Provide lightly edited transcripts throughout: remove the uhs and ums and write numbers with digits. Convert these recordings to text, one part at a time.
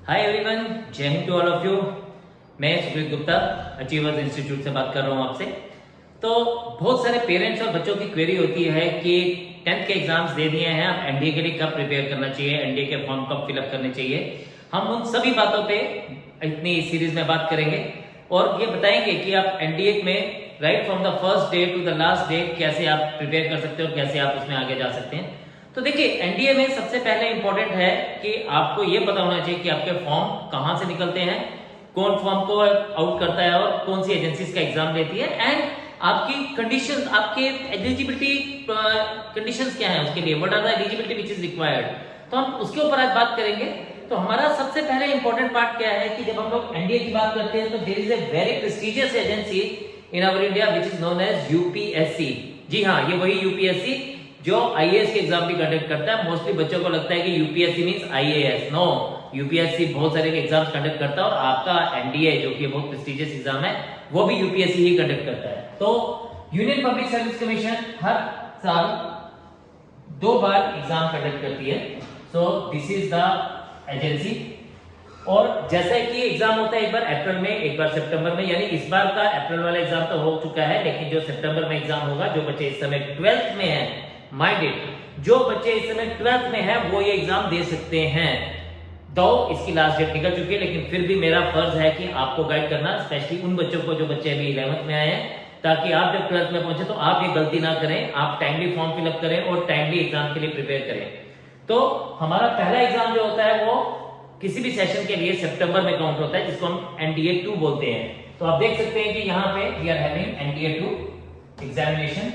हाय everyone, जय हिंद to all of you. मैं सुकृत गुप्ता अचीवर्स इंस्टीट्यूट से बात कर रहा हूँ आपसे। तो बहुत सारे पेरेंट्स और बच्चों की क्वेरी होती है कि 10th के एग्जाम्स दे दिए हैं, अब एनडीए के लिए कब प्रिपेयर करना चाहिए, एनडीए के फॉर्म कब फिलअप करने चाहिए। हम उन सभी बातों पे इतनी सीरीज में बात करेंगे और ये बताएंगे कि आप एनडीए में right from the first day to the last day कैसे आप प्रिपेयर कर सकते हो और कैसे आप उसमें आगे जा सकते हैं। तो देखिए, एनडीए में सबसे पहले इंपॉर्टेंट है कि आपको ये पता होना चाहिए कि आपके फॉर्म कहां से निकलते हैं, कौन फॉर्म को आउट करता है और कौन सी एजेंसीज का एग्जाम लेती है, एंड आपकी कंडीशंस, आपके एलिजिबिलिटी कंडीशंस क्या है उसके लिए, what are the eligibility which is required. तो हम उसके ऊपर आज बात करेंगे। तो हमारा सबसे पहले इंपॉर्टेंट पार्ट क्या है कि जब हम लोग एनडीए की बात करते हैं तो there is a very prestigious agency in our India which is known as UPSC. जी हाँ, ये वही यूपीएससी जो आईएएस के एग्जाम भी कंडक्ट करता है। मोस्टली बच्चों को लगता है कि UPSC means IAS. No, UPSC बहुत सारे एग्जाम्स कंडक्ट करता है और आपका एनडीए जो कि बहुत प्रेस्टिजियस एग्जाम है वो भी यूपीएससी ही कंडक्ट करता है। तो यूनियन पब्लिक सर्विस कमीशन हर साल 2 बार एग्जाम कंडक्ट करती है। So this is the agency. और जैसे कि एग्जाम होता है एक बार अप्रैल में, एक बार सितंबर में, यानी इस बार का अप्रैल वाला एग्जाम तो हो चुका है, लेकिन जो सितंबर में एग्जाम होगा, जो बच्चे इस समय 12th में हैं, माइंडेड जो बच्चे इस समय 12th में हैं वो ये एग्जाम दे सकते हैं। तो इसकी लास्ट डेट निकल चुकी है, लेकिन फिर भी मेरा फर्ज है कि आपको गाइड करना, स्पेशली उन बच्चों को जो बच्चे अभी 11th में आए हैं, ताकि आप जब 12th में पहुंचे तो आप ये गलती ना करें, आप टाइमली फॉर्म फिलअप करें और टाइमली एग्जाम के लिए प्रिपेयर करें। तो हमारा पहला एग्जाम जो होता है वो किसी भी सेशन के लिए सितंबर में काउंट होता है, जिसको हम एनडीए 2 बोलते हैं। तो आप देख सकते हैं कि यहाँ पे we are having NDA 2 examination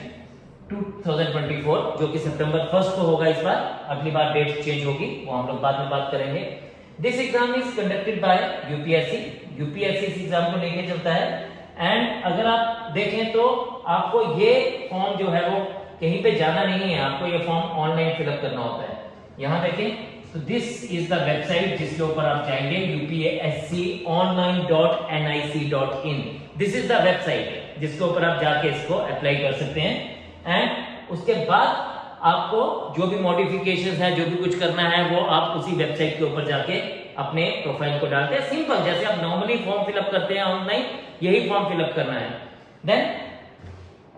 2024, जो कि सितंबर 1 को होगा। इस बार अगली बार डेट चेंज होगी, वो हम लोग बाद में बात करेंगे। This exam is conducted by UPSC. UPSC इस एग्जाम को लेके चलता है। एंड अगर आप देखें तो आपको ये फॉर्म जो है वो कहीं पे जाना नहीं है, आपको ये फॉर्म ऑनलाइन फिलअप करना होता है। यहाँ देखें तो दिस इज द वेबसाइट जिसके ऊपर आप जाएंगे, upsconline.nic.in। This is the website जिसके ऊपर आप जाके इसको अप्लाई कर सकते हैं। एंड उसके बाद आपको जो भी मॉडिफिकेशंस है, जो भी कुछ करना है, वो आप उसी वेबसाइट के ऊपर जाके अपने प्रोफाइल को डालते हैं। सिंपल, जैसे आप नॉर्मली फॉर्म फिलअप करते हैं ऑनलाइन, यही फॉर्म फिलअप करना है। देन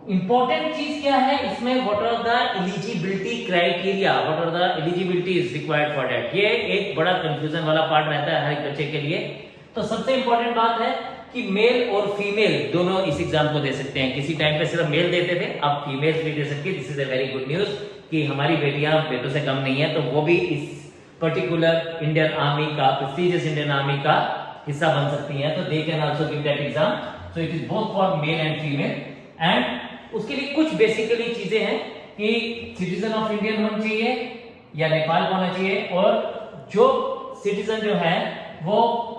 इंपॉर्टेंट चीज क्या है इसमें, what are the eligibility criteria, what are the eligibilities required for that. ये एक बड़ा कंफ्यूजन वाला पार्ट रहता है हर एक बच्चे के लिए। तो सबसे इंपॉर्टेंट बात है कि मेल और फीमेल दोनों इस एग्जाम को दे सकते हैं। किसी टाइम पे सिर्फ मेल देते थे, अब फीमेल्स भी दे सकती है। This is a very good news कि हमारी बेटियां बेटों से कम नहीं है, तो वो भी इस पर्टिकुलर इंडियन आर्मी का, प्रेस्टिजियस इंडियन आर्मी का हिस्सा बन सकती हैं। तो they can also give that exam. So it is both for male and female. And उसके लिए कुछ बेसिकली चीजें हैं कि सिटीजन ऑफ इंडियन होना चाहिए या नेपाल का होना चाहिए, और जो सिटीजन जो है वो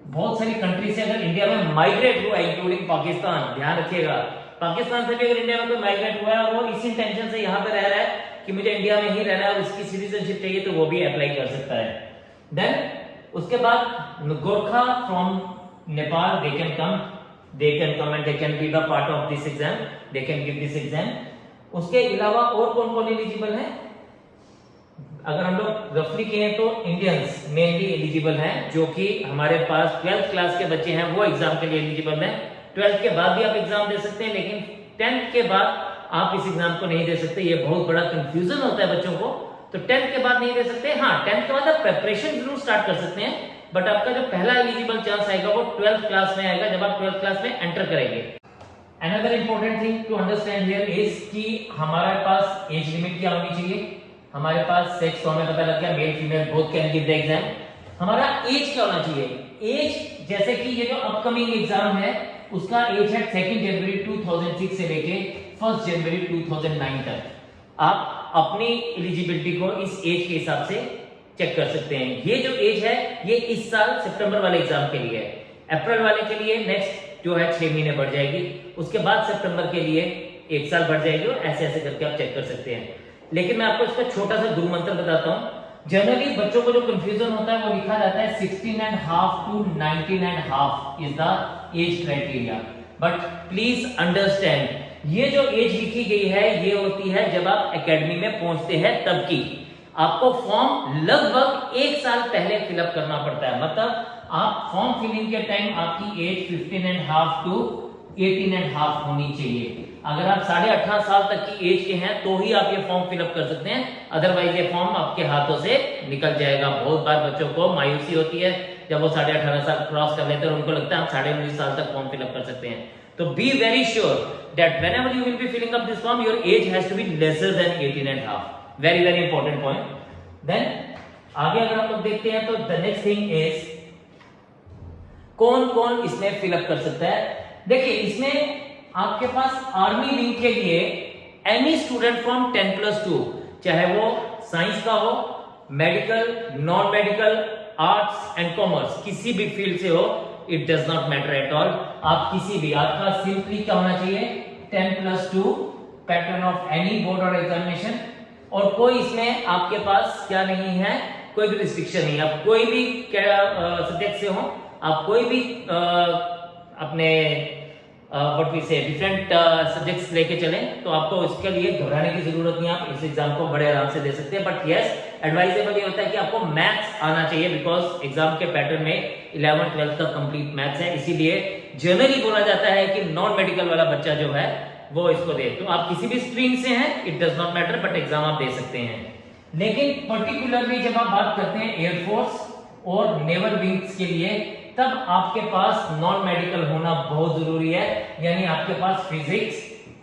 बहुत सारी कंट्री से अगर इंडिया में माइग्रेट हुआ है, इंक्लूडिंग पाकिस्तान, ध्यान रखिएगा, पाकिस्तान से भी अगर इंडिया में कोई माइग्रेट हुआ है और वो इसी इंटेंशन से यहाँ पे रह रहा है कि मुझे इंडिया में ही रहना है और इसकी सिटीजनशिप चाहिए, तो वो भी अप्लाई कर सकता है। देन उसके बाद Gorkha from Nepal, they can come and they can be the part of this exam, they can give this exam। उसके अलावा और कौन कौन एलिजिबल है, अगर हम लोग रफली कहें तो इंडियंस मेनली एलिजिबल हैं, जो कि हमारे पास 12th क्लास के बच्चे हैं वो एग्जाम के लिए एलिजिबल हैं। 12th के बाद भी आप एग्जाम दे सकते हैं, लेकिन 10th के बाद आप इस एग्जाम को नहीं दे सकते। ये बहुत बड़ा कंफ्यूजन होता है बच्चों को। तो 10th के बाद नहीं दे सकते। हाँ, 10th के बाद आप प्रिपरेशन जरूर स्टार्ट कर सकते हैं, बट आपका जो पहला एलिजिबल चांस आएगा वो 12th क्लास में आएगा, जब आप 12th क्लास में एंटर करेंगे। Another important thing to understand here is कि हमारे पास एज लिमिट क्या होनी चाहिए। हमारे पास सेक्स तो हमें पता लग गया, male female both can give the exam. हमारा एज क्या होना चाहिए, एज जैसे कि ये जो अपकमिंग एग्जाम है उसका एज है 2 जनवरी 2006 से लेके 1 जनवरी 2009 तक। आप अपनी एलिजिबिलिटी को इस एज के हिसाब से चेक कर सकते हैं। ये जो एज है ये इस साल सितंबर वाले एग्जाम के लिए है। अप्रैल वाले के लिए नेक्स्ट जो है 6 महीने बढ़ जाएगी, उसके बाद सितंबर के लिए 1 साल बढ़ जाएगी, और ऐसे ऐसे करके आप चेक कर सकते हैं। लेकिन मैं आपको इसका छोटा सा गुरु मंत्र बताता हूं। जनरली बच्चों को जो कंफ्यूजन होता है वो लिखा जाता है 16.5 to 19.5 is the age criteria. But please understand, ये जो एज लिखी गई है ये होती है जब आप एकेडमी में पहुंचते हैं तब की। आपको फॉर्म लगभग 1 साल पहले फिलअप करना पड़ता है। मतलब आप फॉर्म फिलिंग के टाइम आपकी एज 15.5 to 18.5 होनी चाहिए। अगर आप 18.5 साल तक की एज के हैं तो ही आप ये फॉर्म फिलअप कर सकते हैं, अदरवाइज ये फॉर्म आपके हाथों से निकल जाएगा। बहुत बार बच्चों को मायूसी होती है जब वो 18.5 साल क्रॉस कर लेते हैं और उनको लगता है हम 19.5 साल तक फॉर्म फिलअप कर सकते हैं। तो be very sure that whenever you will be filling up this form your age has to be lesser than 18.5। Very very important point. Then आगे अगर हम लोग देखते हैं तो द नेक्स्ट थिंग इज कौन कौन इसमें फिलअप कर सकता है। देखिए इसमें आपके पास आर्मी विंग के लिए एनी स्टूडेंट फ्रॉम 10+2, चाहे वो साइंस का हो, medical, non medical, arts and commerce, किसी भी फील्ड से हो, it does not matter at all. आप किसी भी, आपका सिंपली क्या होना चाहिए 10+2 पैटर्न ऑफ एनी बोर्ड और एग्जामिनेशन, और कोई इसमें आपके पास क्या नहीं है, कोई भी रिस्ट्रिक्शन नहीं। आप कोई भी सब्जेक्ट से हो, आप कोई भी अपने व्हाट वी से डिफरेंट सब्जेक्ट्स लेके चलें, तो आपको इसके लिए घबराने की जरूरत नहीं है। आप इस एग्जाम को बड़े आराम से दे सकते हैं। बट यस, एडवाइजेबल ये होता है कि आपको मैथ्स आना चाहिए, बिकॉज एग्जाम के पैटर्न में 11th 12th का कंप्लीट मैथ्स है। इसीलिए जनरली बोला जाता है कि नॉन मेडिकल वाला बच्चा जो है वो इसको दे। तो आप किसी भी स्ट्रीम से हैं, it does not matter, but exam आप दे सकते हैं। लेकिन पर्टिकुलरली जब आप बात करते हैं एयरफोर्स और नेवल विंग्स के लिए, तब आपके पास नॉन मेडिकल होना बहुत जरूरी है। यानी आपके पास physics,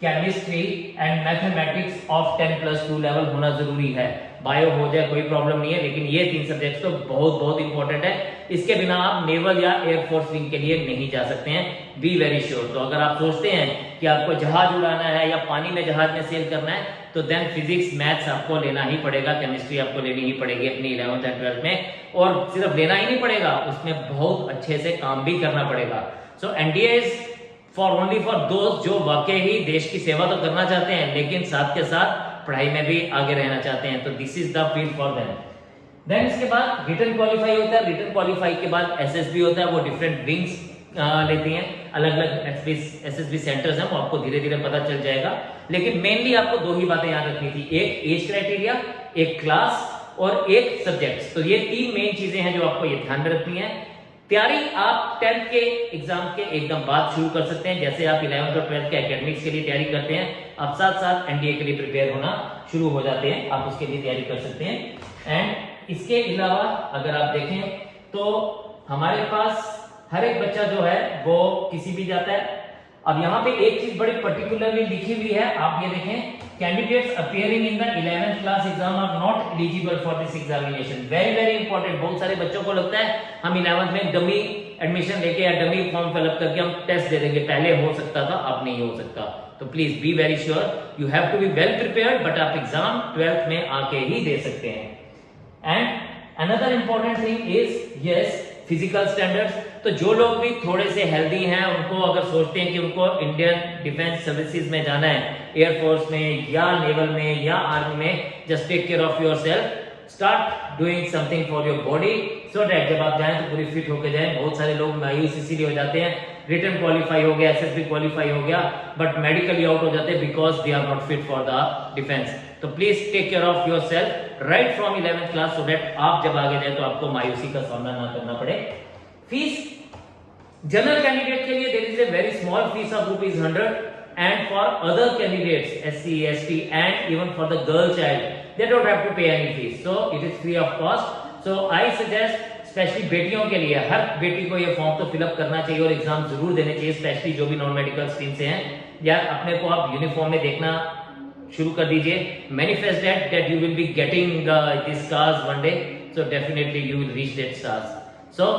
chemistry and mathematics of 10+2 level होना जरूरी है। बायो हो जाए कोई प्रॉब्लम नहीं है, लेकिन ये 3 सब्जेक्ट्स तो बहुत बहुत इंपॉर्टेंट है। इसके बिना आप नेवल या एयरफोर्स विंग के लिए नहीं जा सकते हैं, बी वेरी श्योर। तो अगर आप सोचते हैं कि आपको जहाज उड़ाना है या पानी में जहाज में सेल करना है, तो देन फिजिक्स मैथ्स आपको लेना ही पड़ेगा, केमिस्ट्री आपको लेनी ही पड़ेगी अपनी 11th एंड 12th में। और सिर्फ लेना ही नहीं पड़ेगा, उसमें बहुत अच्छे से काम भी करना पड़ेगा। So NDA is for only for दोस्त जो वाकई ही देश की सेवा तो करना चाहते हैं, लेकिन साथ के साथ पढ़ाई में भी आगे रहना चाहते हैं। तो this is the field for them. Then इसके बाद रिटन क्वालिफाई होता है। रिटन क्वालिफाई के बाद एसएसबी होता है, वो डिफरेंट विंग्स लेती हैं, अलग अलग एसएसबी सेंटर्स हैं, वो आपको धीरे धीरे पता चल जाएगा। लेकिन मेनली आपको 2 ही बातें याद रखनी थी, एक एज क्राइटेरिया, एक क्लास और एक सब्जेक्ट। तो ये 3 मेन चीजें हैं जो आपको ये ध्यान में रखनी है। तैयारी आप 10th के एग्जाम के एकदम बाद शुरू कर सकते हैं। जैसे आप 11th और 12th के एकेडमिक्स के लिए तैयारी करते हैं, आप साथ साथ एनडीए के लिए प्रिपेयर होना शुरू हो जाते हैं, आप उसके लिए तैयारी कर सकते हैं। एंड इसके अलावा अगर आप देखें तो हमारे पास हर एक बच्चा जो है वो किसी भी जाता है। अब यहाँ पे एक चीज बड़ी पर्टिकुलरली लिखी हुई है, आप ये देखें, candidates appearing in the 11th class exam are not eligible for this examination. Very very important. बहुत सारे बच्चों को लगता है हम 11th में डमी एडमिशन लेके या डमी फॉर्म फिलअप करके हम टेस्ट दे देंगे, पहले हो सकता था, अब नहीं हो सकता। तो please be very sure, you have to be well prepared, but आप एग्जाम 12th में आके ही दे सकते हैं। And another important thing is yes physical standards. तो जो लोग भी थोड़े से हेल्दी हैं, उनको अगर सोचते हैं कि उनको इंडियन डिफेंस सर्विसेज में जाना है, एयरफोर्स में या नेवल में या आर्मी में, just take care of yourself, start doing something for your body, so that जब आप जाएं तो पूरी फिट होकर जाएं। बहुत सारे लोग मायूस इसीलिए हो जाते हैं, रिटन क्वालिफाई हो गया, एसएसबी क्वालिफाई हो गया, बट मेडिकली आउट हो जाते हैं because they are not fit for the defence. So please take care of yourself right from 11th class, so that आप जब आगे जाए तो आपको मायूसी का सामना ना करना पड़े। फीस जनरल कैंडिडेट के लिए there is a very small fees of ₹100, and for other candidates SC, ST and even for the girl child, they don't have to pay any fees, so it is free of cost. So I suggest specially बेटियों के लिए, हर बेटी को ये form तो fill up करना चाहिए और एग्जाम जरूर देने चाहिए, स्पेशली जो भी नॉन मेडिकल स्ट्रीम से हैं। या अपने को आप यूनिफॉर्म में देखना शुरू कर दीजिए। Manifest that you will be getting this stars one day, so definitely you will reach that stars. So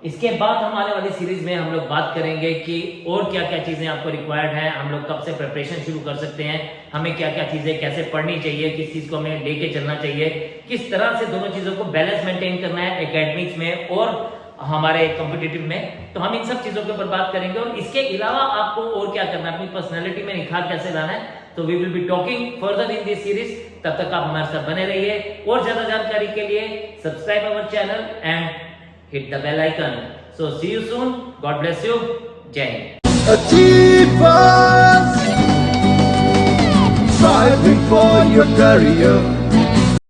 इसके बाद हम आने वाली सीरीज में हम लोग बात करेंगे कि और क्या क्या चीजें आपको रिक्वायर्ड हैं, हम लोग कब से प्रिपरेशन शुरू कर सकते हैं, हमें क्या क्या चीजें कैसे पढ़नी चाहिए, किस चीज को हमें लेके चलना चाहिए, किस तरह से दोनों चीजों को बैलेंस मेंटेन करना है एकेडमिक्स में और हमारे कॉम्पिटिटिव में। तो हम इन सब चीजों के ऊपर बात करेंगे और इसके अलावा आपको और क्या करना है, अपनी पर्सनैलिटी में निखार कैसे लाना है। तो we will be talking further in this series. तब तक आप हमारे साथ बने रहिए और ज्यादा जानकारी के लिए subscribe our channel and hit the bell icon. So see you soon. God bless you. Jai Hind. Achievers, striving for your career.